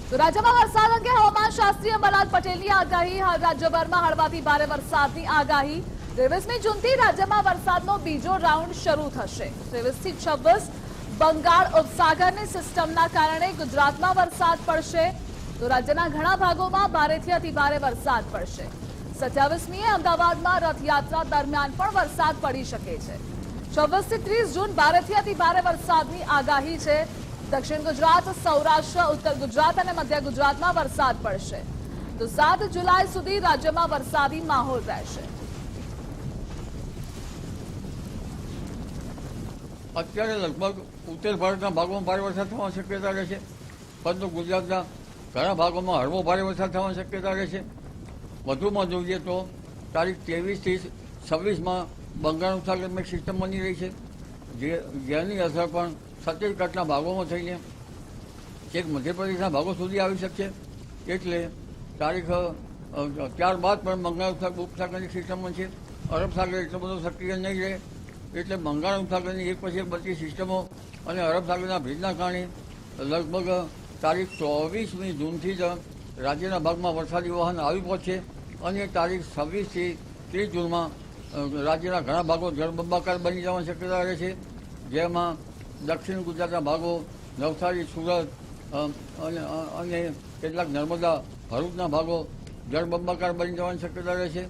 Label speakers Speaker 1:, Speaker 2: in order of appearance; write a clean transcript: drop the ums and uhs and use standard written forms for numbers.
Speaker 1: તો રાજ્યમાં વરસાદ અંગે હવામાન શાસ્ત્રી અંબાલાલ પટેલની આગાહી. હાલ રાજ્યભરમાં હળવાથી ભારે વરસાદની આગાહી. 23મી જૂનથી રાજ્યમાં વરસાદનો બીજો રાઉન્ડ શરૂ થશે. 23 થી 26 બંગાળ ઉપસાગરની સિસ્ટમના કારણે ગુજરાતમાં વરસાદ પડશે. તો રાજ્યના ઘણા ભાગોમાં ભારેથી અતિભારે વરસાદ પડશે. 27મીએ અમદાવાદમાં રથયાત્રા દરમિયાન પણ વરસાદ પડી શકે છે. 26 થી 30 જૂન ભારેથી અતિભારે વરસાદની આગાહી છે. દક્ષિણ ગુજરાત, સૌરાષ્ટ્ર, ઉત્તર ગુજરાત અને મધ્ય ગુજરાતમાં વરસાદ પડશે. તો 7 જુલાઈ સુધી રાજ્યમાં વરસાદી માહોલ રહેશે.
Speaker 2: અત્યારે લગભગ ઉત્તર ભારતના ભાગોમાં ભારે વરસાદ થવાની શક્યતા રહેશે, પરંતુ ગુજરાતના ઘણા ભાગોમાં હળવો ભારે વરસાદ થવાની શક્યતા રહેશે. વધુમાં જોઈએ તો તારીખ 23 થી 26માં બંગાળ ઉપસાગરમાં એક સિસ્ટમ બની રહી છે, જેની અસર પણ છત્તીસગઢના ભાગોમાં થઈને છેક મધ્યપ્રદેશના ભાગો સુધી આવી શકશે. એટલે તારીખ ત્યારબાદ પણ બંગાળ ઉપસાગરની સિસ્ટમ છે. અરબ સાગર એટલો બધો સક્રિય નહીં રહે, એટલે બંગાળ ઉપસાગરની એક પછી એક બધી સિસ્ટમો અને અરબ સાગરના ભેજના કારણે લગભગ તારીખ 24મી જૂનથી જ રાજ્યના ભાગમાં વરસાદી વાહન આવી પહોંચશે અને તારીખ 26 થી 30 જૂનમાં રાજ્યના ઘણા ભાગો જળબંબાકાર બની જવાની શક્યતા રહે છે, જેમાં દક્ષિણ ગુજરાતના ભાગો, નવસારી, સુરત અને કેટલાક નર્મદા, ભરૂચના ભાગો જળબંબાકાર બની જવાની શક્યતા રહે છે.